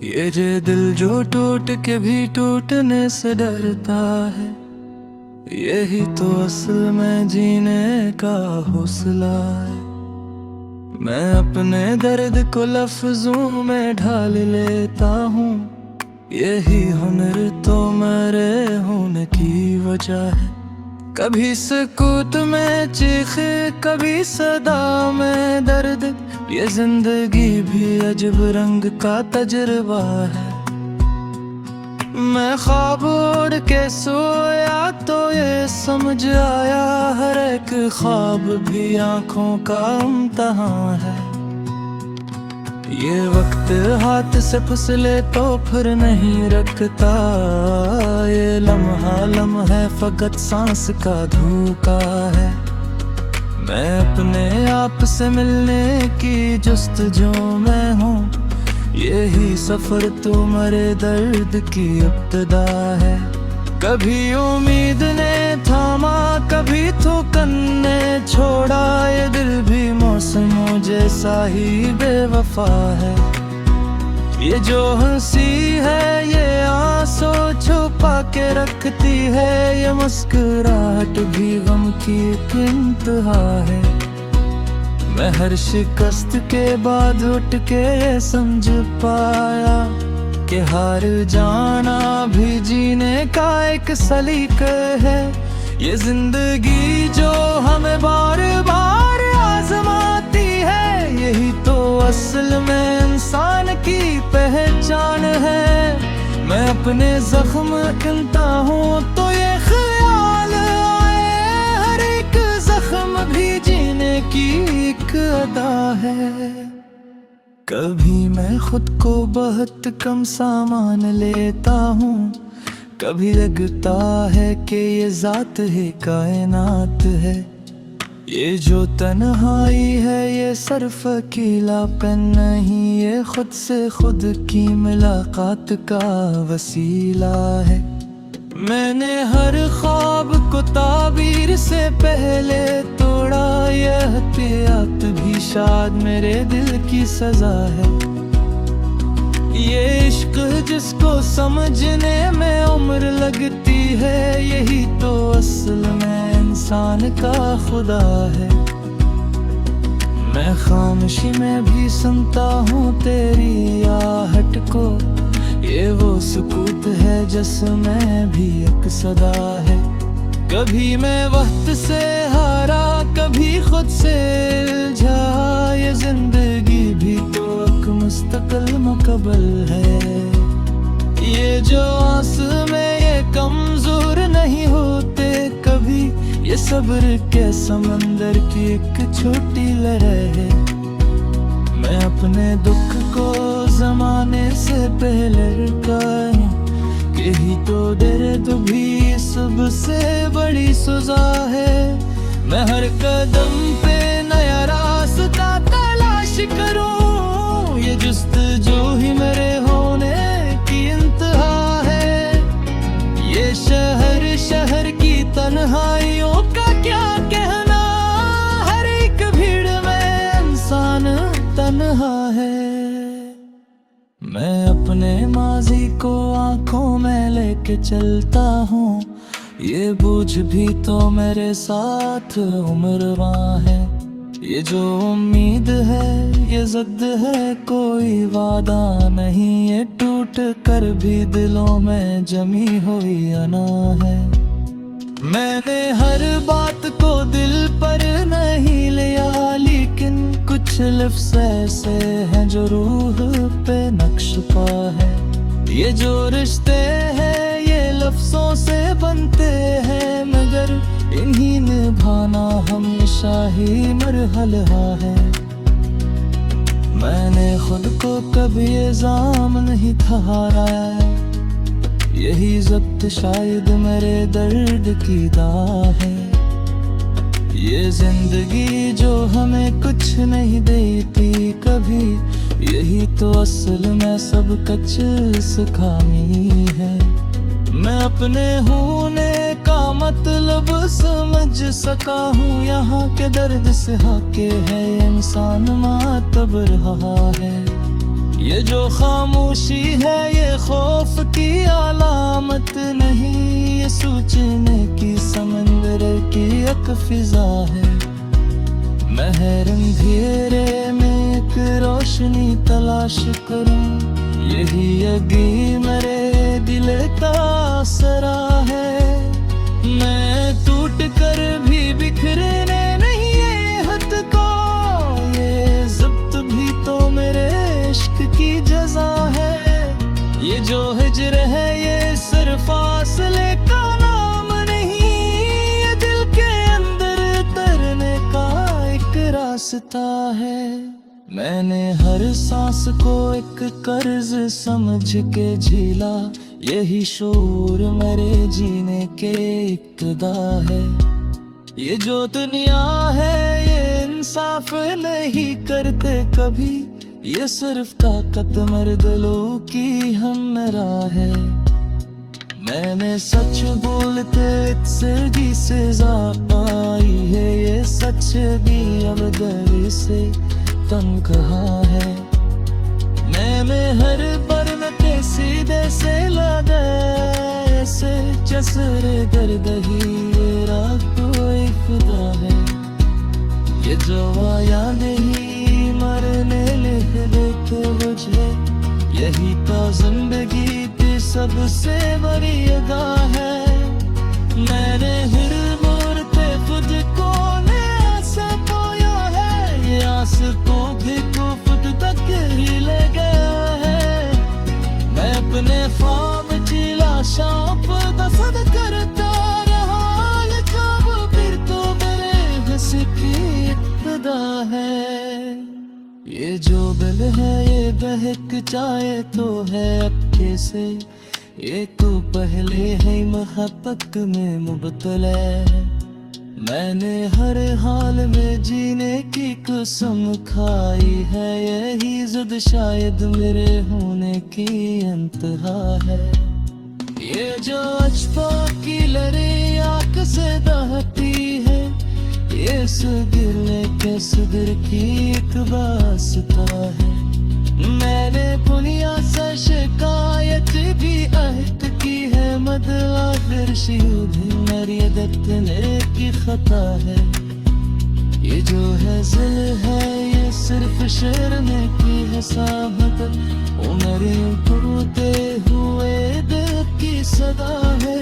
ये जे दिल जो टूट के भी टूटने से डरता है, यही तो असल में जीने का हौसला है। मैं अपने दर्द को लफ्जों में ढाल लेता हूँ, यही हुनर तो मेरे होने की वजह है। कभी सुकूत में चीख, कभी सदा में दर्द, ये जिंदगी भी अजब रंग का तजुर्बा है। मैं ख्वाब ओढ़ के सोया तो ये समझ आया, हर एक ख्वाब भी आंखों का इम्तिहान है। ये वक्त हाथ से फिसले तो फिर नहीं रखता, ये लम्हा फकत सांस का धोखा है। मैं अपने आप से मिलने की जुस्तजू में हूँ, यही सफर तो मेरे दर्द की इब्तिदा है। कभी उम्मीद ने थामा, कभी थोकन ने छोड़ा, ये दिल भी मौसमों जैसा ही बेवफा है। ये जो हंसी है ये आंसू छुपा के रखती है, ये मुस्कुराहट भी गम की एक इंतहा है। मैं हर शिकस्त के बाद उठ के समझ पाया कि हार जाना भी जीने का एक सलीका है। ये जिंदगी जो हमें बार बार आजमाती है, यही तो असल में इंसान की पहचान है। मैं अपने जख्म गिनता हूँ तो ये ख्याल आए, हर एक जख्म भी जीने की एक अदा है। कभी मैं खुद को बहुत कम सामान लेता हूँ, कभी लगता है कि ये जात है कायनात है। ये जो तन्हाई है ये सिर्फ अकेलापन नहीं, ये खुद से खुद की मुलाकात का वसीला है। मैंने हर ख्वाब को ताबीर से पहले तोड़ा, यह एहतियात भी शायद मेरे दिल की सजा है। ये इश्क जिसको समझने में उम्र लगती है, यही तो असल में इंसान का खुदा है। मैं खामोशी में भी सुनता हूँ तेरी आहट को, ये वो सुकूत है जिसमें भी एक सदा है। कभी मैं वक्त से हारा, कभी खुद से उलझा, ये जिंदगी भी तो एक मुस्तकिल मुकबल है। ये जो आस में ये कमजोर नहीं होते कभी, ये सब्र के समंदर की एक छोटी लहर है। मैं अपने दुख को जमाने से पहले रुकाऊं, यही तो दर्द भी सबसे बड़ी सजा है। मैं हर कदम पे नया रास्ता तलाश करूं, ये जुस्तजू ही मेरे होने की इंतहा है। ये शहर की तन्हाइयों का क्या कहना, हर एक भीड़ में इंसान तन्हा है। मैं अपने माजी को आंखों में लेके चलता हूँ, ये बोझ भी तो मेरे साथ उम्रवा है। ये जो उम्मीद है ये जिद है, कोई वादा नहीं, ये टूट कर भी दिलों में जमी हुई अना है। मैंने हर बात को दिल पर नहीं लिया, लेकिन कुछ लफ्ज़ ऐसे हैं जो रूह पे नक्श पा है। ये जो रिश्ते हैं ये लफ्ज़ों से बनते हैं, मगर इन्हीं निभाना हमेशा ही मरहला है। मैंने खुद को कभी इल्ज़ाम नहीं ठहराया, यही ज़ब्त शायद मेरे दर्द की दाह है। ये जिंदगी जो हमें कुछ नहीं देती कभी, यही तो असल में सब कुछ खामी है। मैं अपने होने का मतलब समझ सका हूँ। यहाँ के दर्द से हाके है इंसान मातब रहा है। ये जो खामोशी है ये खौफ की अलामत नहीं, ये सोचने की समंदर की एक फिजा है। मैं अंधेरे में एक रोशनी तलाश करूं, यही यगी मेरे दिल का आसरा है। मैं टूट कर भी बिखरने नहीं ये हद को, ये ज़ब्त भी तो मेरे इश्क की जज़ा है। ये जो हिज्र है ये सिर्फ फासले का नाम नहीं, ये दिल के अंदर तरने का एक रास्ता है। मैंने हर सांस को एक कर्ज समझ के झीला, यही शूर मेरे जीने के इब्तिदा है। ये जो दुनिया है ये इंसाफ नहीं करते कभी, ये सिर्फ ताकत मर्द लोगों की हमरा है। मैंने सच बोलते इससे भी सजा पाई है, ये सच भी अब दर से तन कहा है। मैंने हर बरनते सीधे से लगे से जसरे दर्द ही रात कोई खुदा है। ये जो आया नहीं मरने लिख देते मुझे, यही तो जिंदगी की सबसे बड़ी अदा है। मैंने हर मोड़ते खुद को ऐसा पाया है, ये आस को भी को खुद तक ही ले गया है। मैं अपने ख्वाब की लाशों पर दफन करता रहा, लेकिन फिर तो मेरे हंसी की इब्तिदा है। ये जो दिल है ये बहक जाए तो है अक्के से, ये तो पहले है मोहब्बत में मुबतला। मैंने हर हाल में जीने की कसम खाई है, यही जिद शायद मेरे होने की इंतहा है। ये जो अजफा की लड़ी आँख से दहती है, ये गिरने के सदर की एक वास्ता है। मैंने पुनिया से शिकायत भी अहद की है, मदला फिर भी मेरी दत्तने की खता है। ये जो है जिल है ये सिर्फ शर्म की है साहब, वो मेरे टूटे हुए दिल की सदा है।